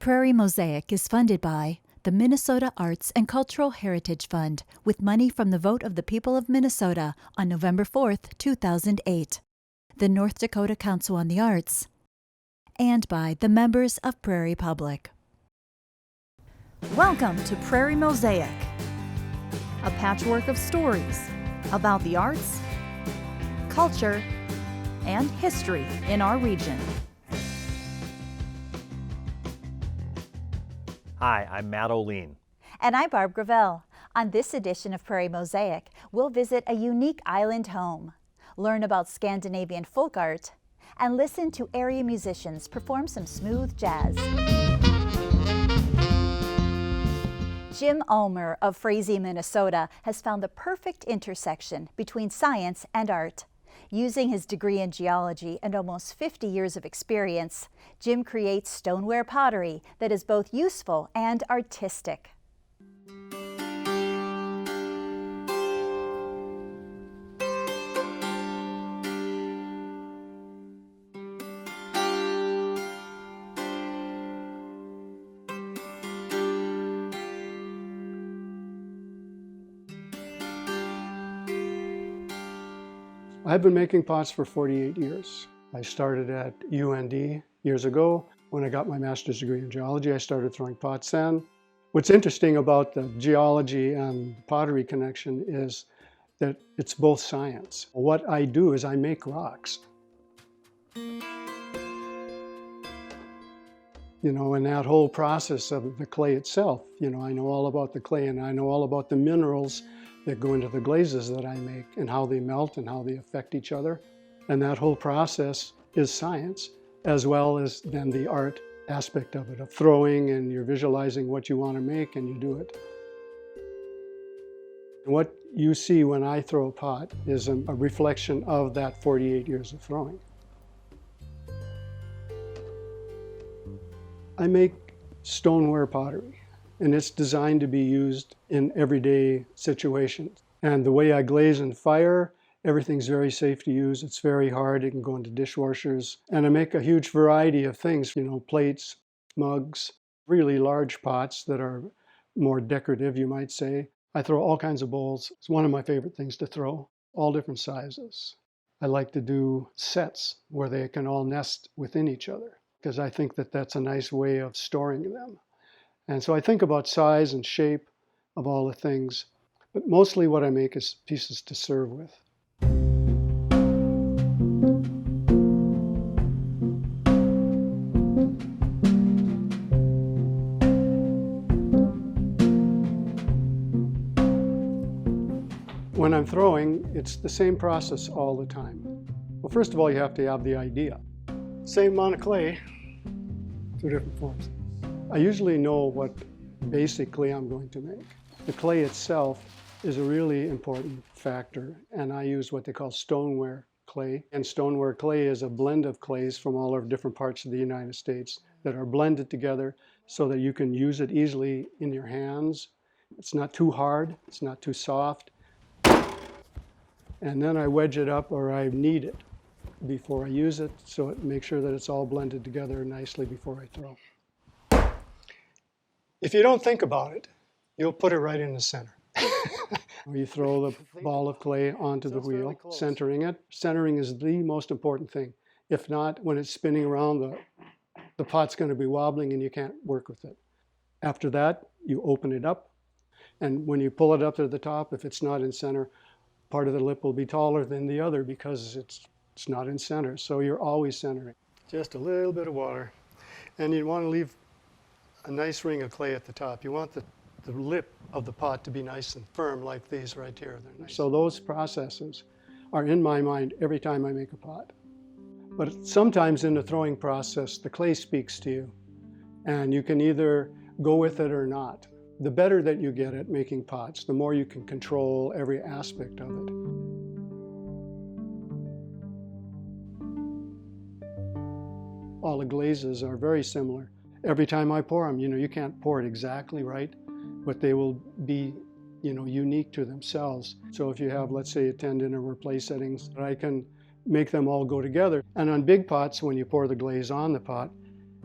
Prairie Mosaic is funded by the Minnesota Arts and Cultural Heritage Fund with money from the vote of the people of Minnesota on November 4th, 2008, the North Dakota Council on the Arts, and by the members of Prairie Public. Welcome to Prairie Mosaic, a patchwork of stories about the arts, culture, and history in our region. Hi, I'm Matt O'Lean. And I'm Barb Gravel. On this edition of Prairie Mosaic, we'll visit a unique island home, learn about Scandinavian folk art, and listen to area musicians perform some smooth jazz. Jim Ulmer of Frazee, Minnesota, has found the perfect intersection between science and art. Using his degree in geology and almost 50 years of experience, Jim creates stoneware pottery that is both useful and artistic. I've been making pots for 48 years. I started at UND years ago. When I got my master's degree in geology, I started throwing pots then. What's interesting about the geology and pottery connection is that it's both science. What I do is I make rocks. You know, and that whole process of the clay itself, you know, I know all about the clay and I know all about the minerals that go into the glazes that I make and how they melt and how they affect each other. And that whole process is science, as well as then the art aspect of it, of throwing and you're visualizing what you want to make and you do it. What you see when I throw a pot is a reflection of that 48 years of throwing. I make stoneware pottery, and it's designed to be used in everyday situations. And the way I glaze and fire, everything's very safe to use. It's very hard. It can go into dishwashers. And I make a huge variety of things, you know, plates, mugs, really large pots that are more decorative, you might say. I throw all kinds of bowls. It's one of my favorite things to throw, all different sizes. I like to do sets where they can all nest within each other because I think that that's a nice way of storing them. And so I think about size and shape of all the things, but mostly what I make is pieces to serve with. When I'm throwing, it's the same process all the time. Well, first of all, you have to have the idea. Same amount of clay, two different forms. I usually know what basically I'm going to make. The clay itself is a really important factor, and I use what they call stoneware clay. And stoneware clay is a blend of clays from all over different parts of the United States that are blended together so that you can use it easily in your hands. It's not too hard, it's not too soft. And then I wedge it up or I knead it before I use it, so it makes sure that it's all blended together nicely before I throw. If you don't think about it, you'll put it right in the center. You throw the ball of clay onto the wheel, centering it. Centering is the most important thing. If not, when it's spinning around, the pot's going to be wobbling and you can't work with it. After that, you open it up, and when you pull it up to the top, if it's not in center, part of the lip will be taller than the other because it's not in center. So you're always centering. Just a little bit of water, and you want to leave a nice ring of clay at the top. You want the lip of the pot to be nice and firm like these right here. Nice. So those processes are in my mind every time I make a pot. But sometimes in the throwing process, the clay speaks to you, and you can either go with it or not. The better that you get at making pots, the more you can control every aspect of it. All the glazes are very similar. Every time I pour them, you can't pour it exactly right, but they will be, unique to themselves. So if you have, let's say, a 10 dinner or place settings, I can make them all go together. And on big pots, when you pour the glaze on the pot,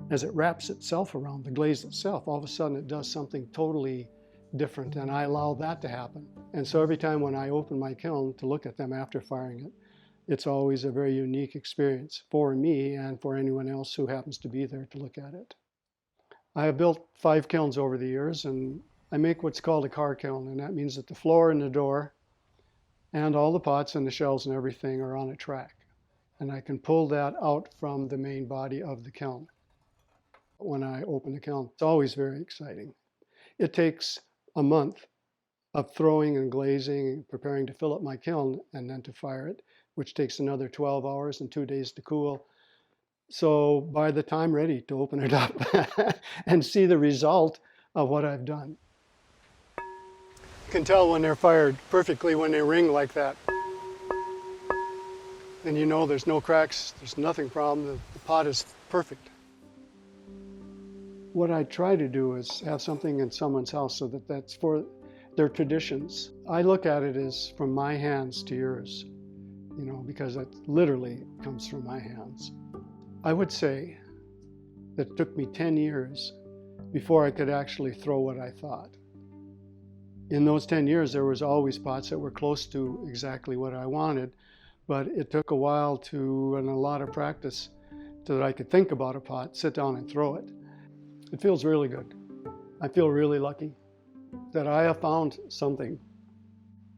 as it wraps itself around the glaze itself, all of a sudden it does something totally different, and I allow that to happen. And so every time when I open my kiln to look at them after firing it, it's always a very unique experience for me and for anyone else who happens to be there to look at it. I have built 5 kilns over the years, and I make what's called a car kiln, and that means that the floor and the door and all the pots and the shelves and everything are on a track. And I can pull that out from the main body of the kiln when I open the kiln. It's always very exciting. It takes a month of throwing and glazing and preparing to fill up my kiln and then to fire it, which takes another 12 hours and 2 days to cool. So by the time I'm ready to open it up and see the result of what I've done. You can tell when they're fired perfectly when they ring like that. And you know there's no cracks, there's nothing problem, the pot is perfect. What I try to do is have something in someone's house so that that's for their traditions. I look at it as from my hands to yours, you know, because it literally comes from my hands. I would say that it took me 10 years before I could actually throw what I thought. In those 10 years, there was always pots that were close to exactly what I wanted, but it took a while and a lot of practice so that I could think about a pot, sit down and throw it. It feels really good. I feel really lucky that I have found something,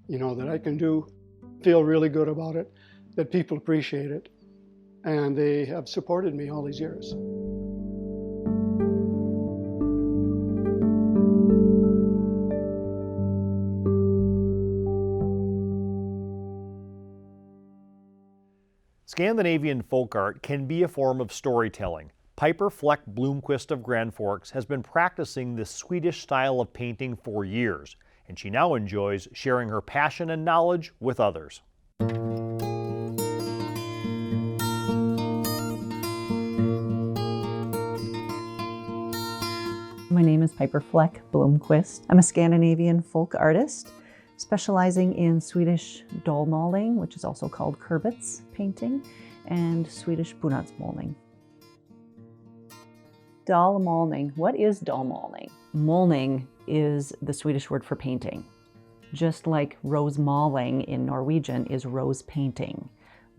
you know, that I can do, feel really good about it, that people appreciate it, and they have supported me all these years. Scandinavian folk art can be a form of storytelling. Piper Fleck Blomqvist of Grand Forks has been practicing this Swedish style of painting for years, and she now enjoys sharing her passion and knowledge with others. My name is Piper Fleck Blomqvist. I'm a Scandinavian folk artist specializing in Swedish dalmålning, which is also called Kurbits painting, and Swedish bonadsmålning. Dalmålning. What is dalmålning? Målning is the Swedish word for painting. Just like rosemaling in Norwegian is rose painting.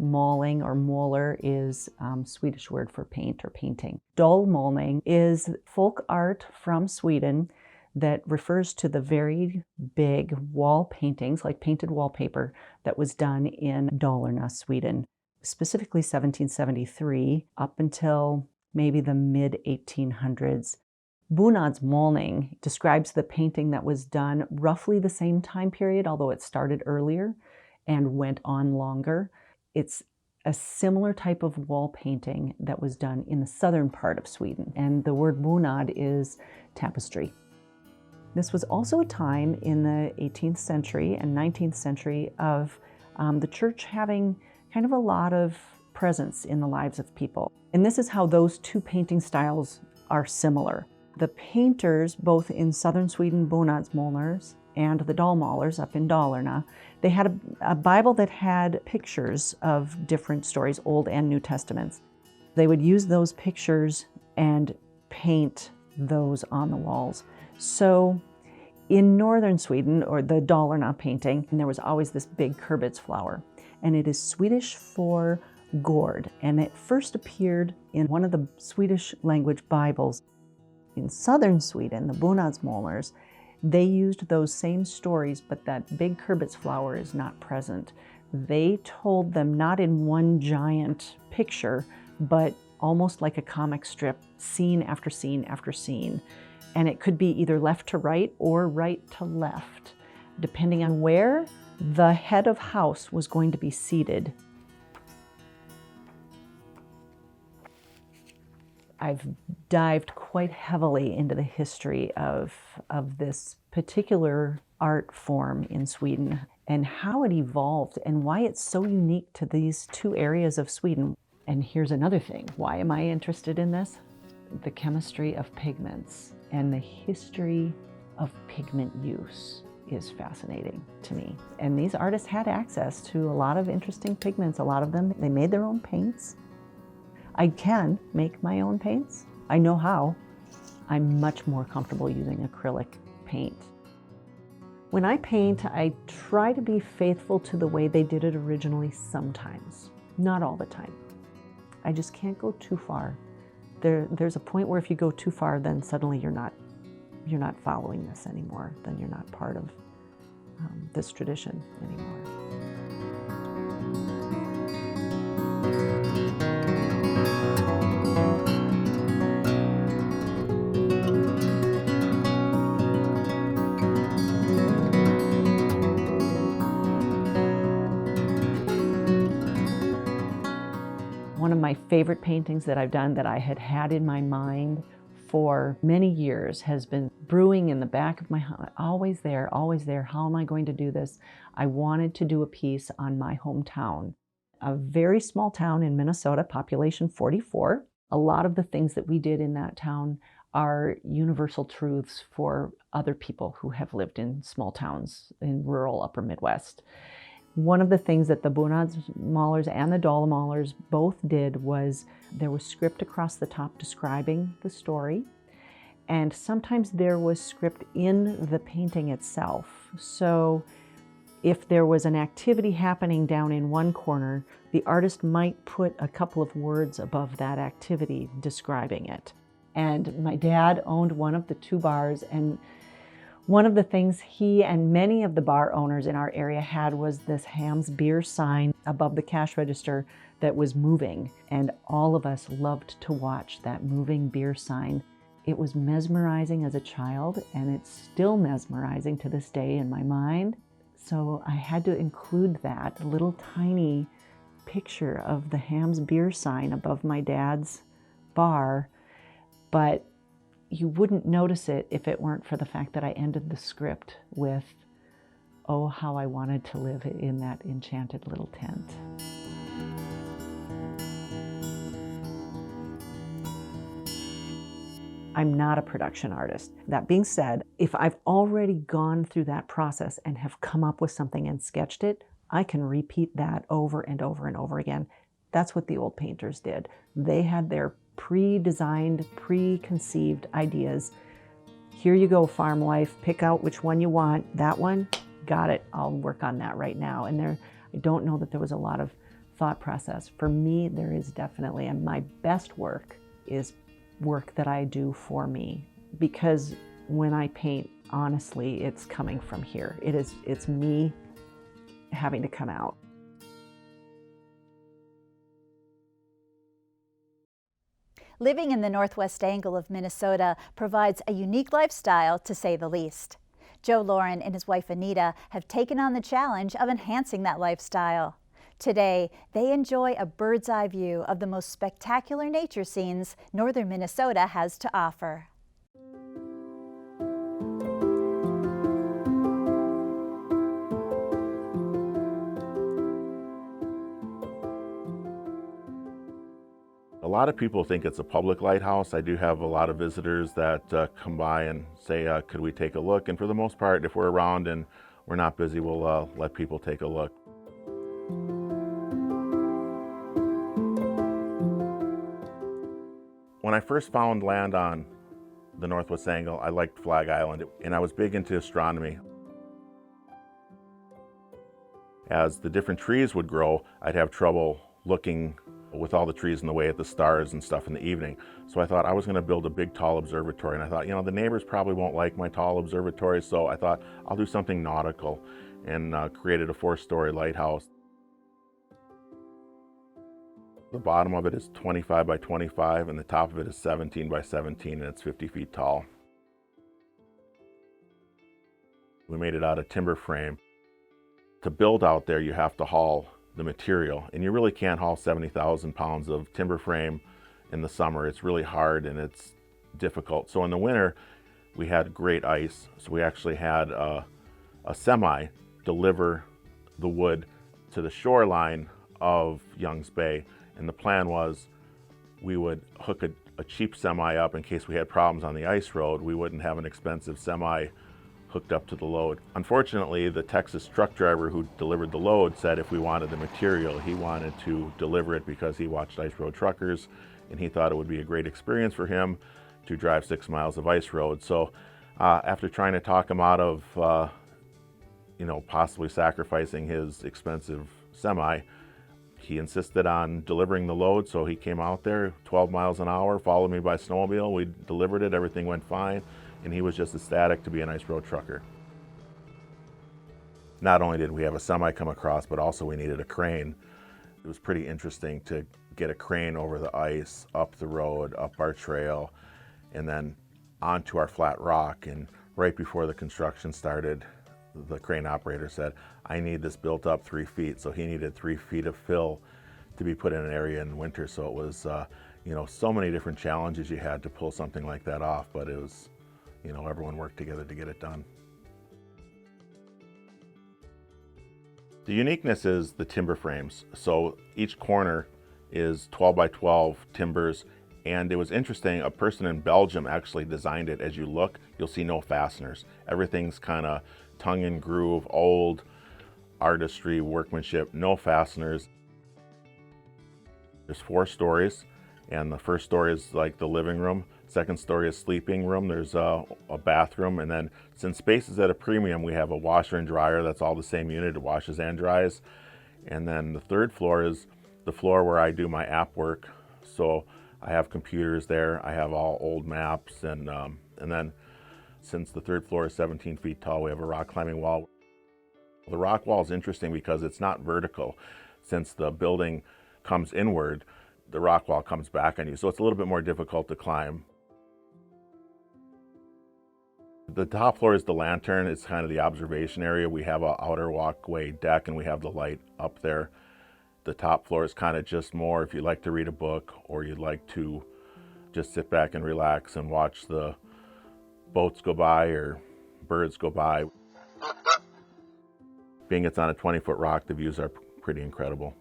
Måling or måler is Swedish word for paint or painting. Dalmålning is folk art from Sweden that refers to the very big wall paintings, like painted wallpaper, that was done in Dalarna, Sweden, specifically 1773 up until maybe the mid-1800s. Bonadsmålning describes the painting that was done roughly the same time period, although it started earlier and went on longer. It's a similar type of wall painting that was done in the southern part of Sweden, and the word bonad is tapestry. This was also a time in the 18th century and 19th century of the church having kind of a lot of presence in the lives of people. And this is how those two painting styles are similar. The painters, both in southern Sweden, bonadsmålers, and the dalmålers up in Dalarna, they had a Bible that had pictures of different stories, Old and New Testaments. They would use those pictures and paint those on the walls. So in northern Sweden, or the Dalarna painting, there was always this big Kurbits flower, and it is Swedish for gourd, and it first appeared in one of the Swedish language Bibles. In southern Sweden, the bonadsmålers, they used those same stories, but that big Kurbits flower is not present. They told them not in one giant picture, but almost like a comic strip, scene after scene after scene. And it could be either left to right or right to left, depending on where the head of house was going to be seated. I've dived quite heavily into the history of this particular art form in Sweden and how it evolved and why it's so unique to these two areas of Sweden. And here's another thing. Why am I interested in this? The chemistry of pigments and the history of pigment use is fascinating to me. And these artists had access to a lot of interesting pigments. A lot of them, they made their own paints. I can make my own paints, I know how. I'm much more comfortable using acrylic paint. When I paint, I try to be faithful to the way they did it originally sometimes, not all the time. I just can't go too far. There's a point where if you go too far, then suddenly you're not following this anymore, then you're not part of this tradition anymore. One of my favorite paintings that I've done that I had in my mind for many years has been brewing in the back of my head, always there, how am I going to do this? I wanted to do a piece on my hometown, a very small town in Minnesota, population 44. A lot of the things that we did in that town are universal truths for other people who have lived in small towns in rural upper Midwest. One of the things that the Bunadsmalers and the Dalamalers both did was there was script across the top describing the story, and sometimes there was script in the painting itself. So if there was an activity happening down in one corner, the artist might put a couple of words above that activity describing it. And my dad owned one of the two bars, and one of the things he and many of the bar owners in our area had was this Ham's Beer sign above the cash register that was moving, and all of us loved to watch that moving beer sign. It was mesmerizing as a child, and it's still mesmerizing to this day in my mind. So I had to include that little tiny picture of the Ham's Beer sign above my dad's bar, but you wouldn't notice it if it weren't for the fact that I ended the script with, oh, how I wanted to live in that enchanted little tent. I'm not a production artist. That being said, if I've already gone through that process and have come up with something and sketched it, I can repeat that over and over and over again. That's what the old painters did. They had their pre-designed, preconceived ideas. Here you go, farm wife, pick out which one you want. That one, got it, I'll work on that right now. And I don't know that there was a lot of thought process. For me, there is definitely, and my best work is work that I do for me. Because when I paint, honestly, it's coming from here. It's me having to come out. Living in the northwest angle of Minnesota provides a unique lifestyle, to say the least. Joe Lauren and his wife Anita have taken on the challenge of enhancing that lifestyle. Today, they enjoy a bird's eye view of the most spectacular nature scenes northern Minnesota has to offer. A lot of people think it's a public lighthouse. I do have a lot of visitors that come by and say, could we take a look? And for the most part, if we're around and we're not busy, we'll let people take a look. When I first found land on the Northwest Angle, I liked Flag Island, and I was big into astronomy. As the different trees would grow, I'd have trouble looking with all the trees in the way at the stars and stuff in the evening. So I thought I was going to build a big tall observatory, and I thought, the neighbors probably won't like my tall observatory, so I thought I'll do something nautical, and created a 4-story lighthouse. The bottom of it is 25 by 25 and the top of it is 17 by 17, and it's 50 feet tall. We made it out of timber frame. To build out there, you have to haul the material, and you really can't haul 70,000 pounds of timber frame in the summer. It's really hard and it's difficult. So in the winter, we had great ice. So we actually had a semi deliver the wood to the shoreline of Youngs Bay. And the plan was we would hook a cheap semi up in case we had problems on the ice road. We wouldn't have an expensive semi hooked up to the load. Unfortunately, the Texas truck driver who delivered the load said if we wanted the material, he wanted to deliver it because he watched Ice Road Truckers and he thought it would be a great experience for him to drive 6 miles of ice road. So after trying to talk him out of possibly sacrificing his expensive semi, he insisted on delivering the load, so he came out there 12 miles an hour, followed me by snowmobile. We delivered it, everything went fine, and he was just ecstatic to be an ice road trucker. Not only did we have a semi come across, but also we needed a crane. It was pretty interesting to get a crane over the ice, up the road, up our trail, and then onto our flat rock. And right before the construction started, the crane operator said, I need this built up 3 feet. So he needed 3 feet of fill to be put in an area in winter. So it was, so many different challenges you had to pull something like that off, but it was, everyone worked together to get it done. The uniqueness is the timber frames. So each corner is 12 by 12 timbers. And it was interesting, a person in Belgium actually designed it. As you look, you'll see no fasteners. Everything's kind of tongue and groove, old artistry, workmanship, no fasteners. There's 4 stories, and the first story is like the living room. Second story is sleeping room. There's a bathroom, and then since space is at a premium, we have a washer and dryer. That's all the same unit. It washes and dries. And then the third floor is the floor where I do my app work. So I have computers there. I have all old maps, and then since the third floor is 17 feet tall, we have a rock climbing wall. The rock wall is interesting because it's not vertical. Since the building comes inward, the rock wall comes back on you, so it's a little bit more difficult to climb. The top floor is the lantern. It's kind of the observation area. We have an outer walkway deck, and we have the light up there. The top floor is kind of just more if you'd like to read a book or you'd like to just sit back and relax and watch the boats go by or birds go by. Being it's on a 20-foot rock, the views are pretty incredible.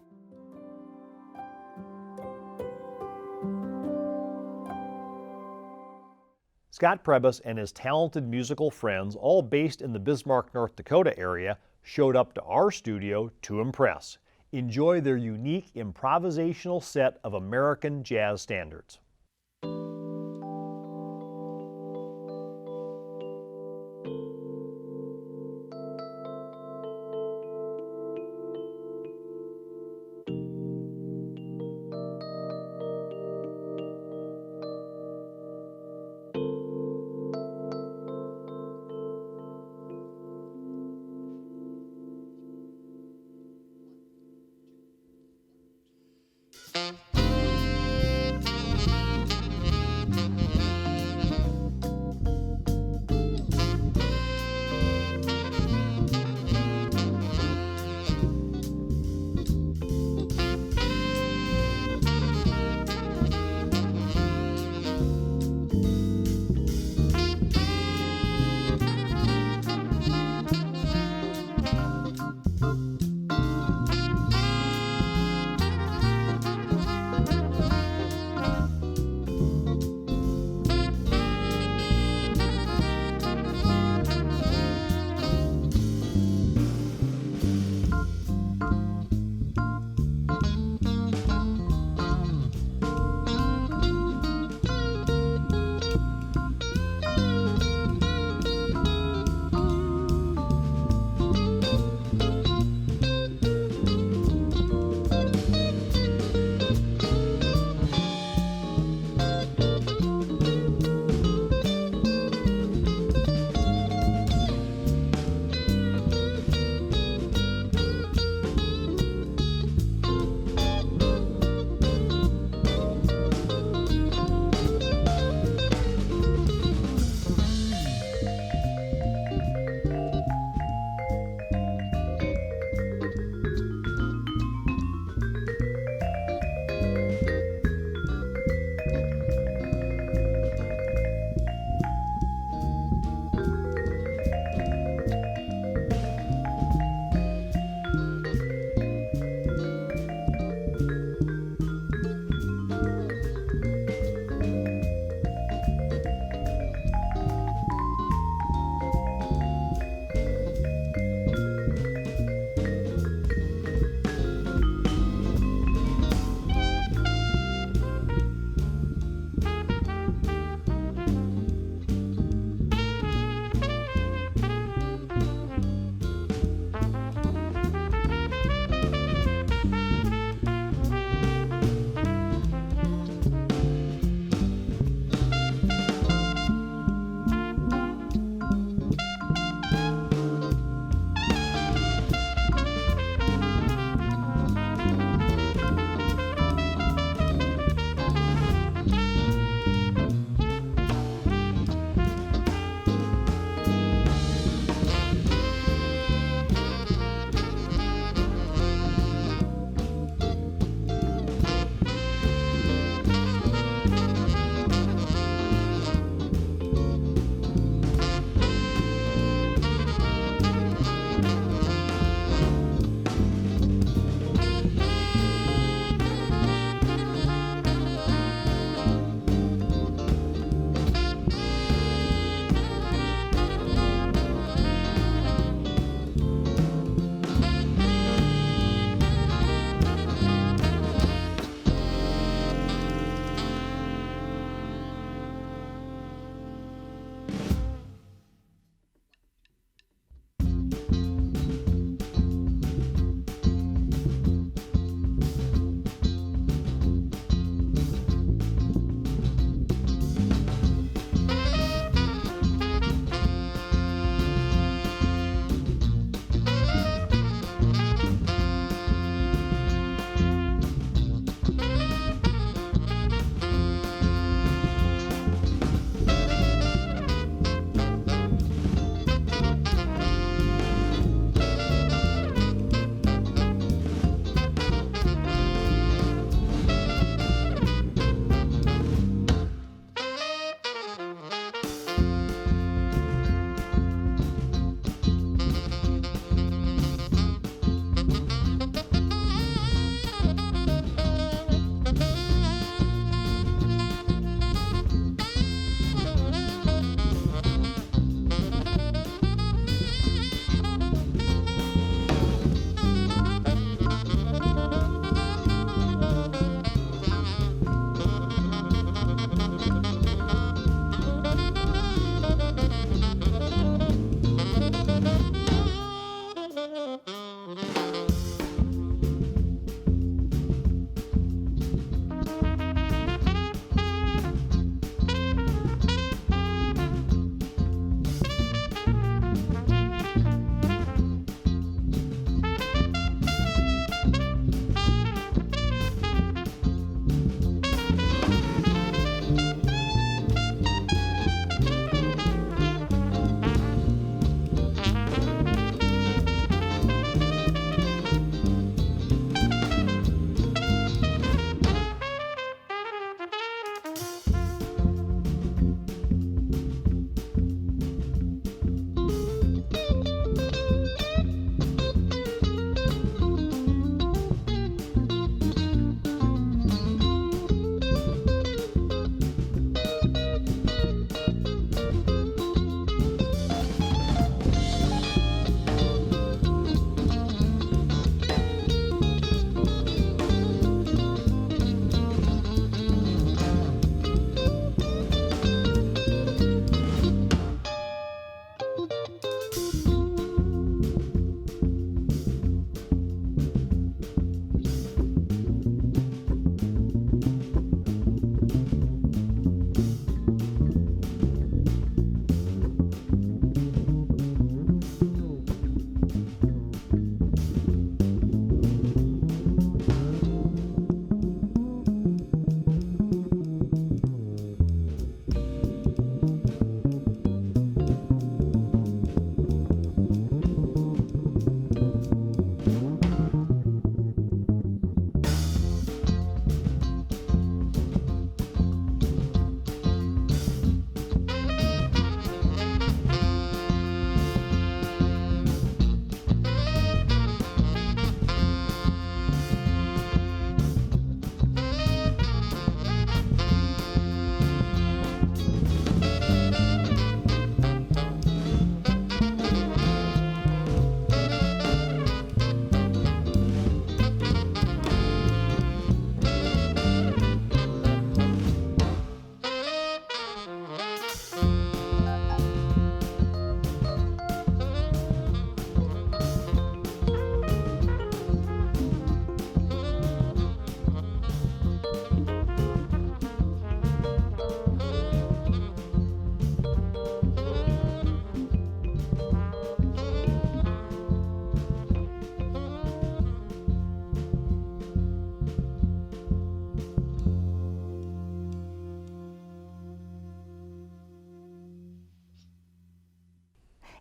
Scott Prebus and his talented musical friends, all based in the Bismarck, North Dakota area, showed up to our studio to impress. Enjoy their unique improvisational set of American jazz standards.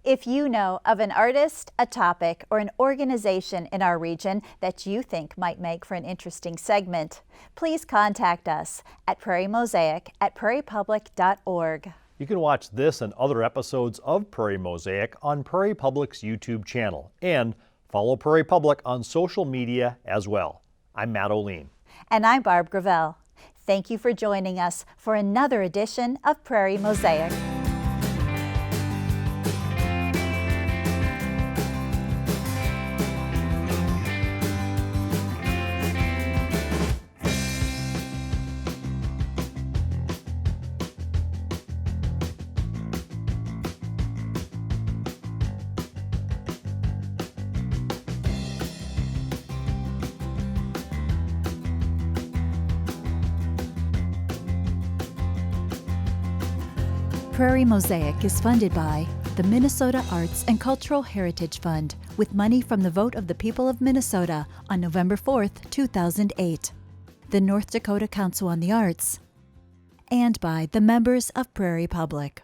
If you know of an artist, a topic, or an organization in our region that you think might make for an interesting segment, please contact us at prairiemosaic@prairiepublic.org. You can watch this and other episodes of Prairie Mosaic on Prairie Public's YouTube channel and follow Prairie Public on social media as well. I'm Matt O'Lean. And I'm Barb Gravel. Thank you for joining us for another edition of Prairie Mosaic. Prairie Mosaic is funded by the Minnesota Arts and Cultural Heritage Fund with money from the vote of the people of Minnesota on November 4th, 2008, the North Dakota Council on the Arts, and by the members of Prairie Public.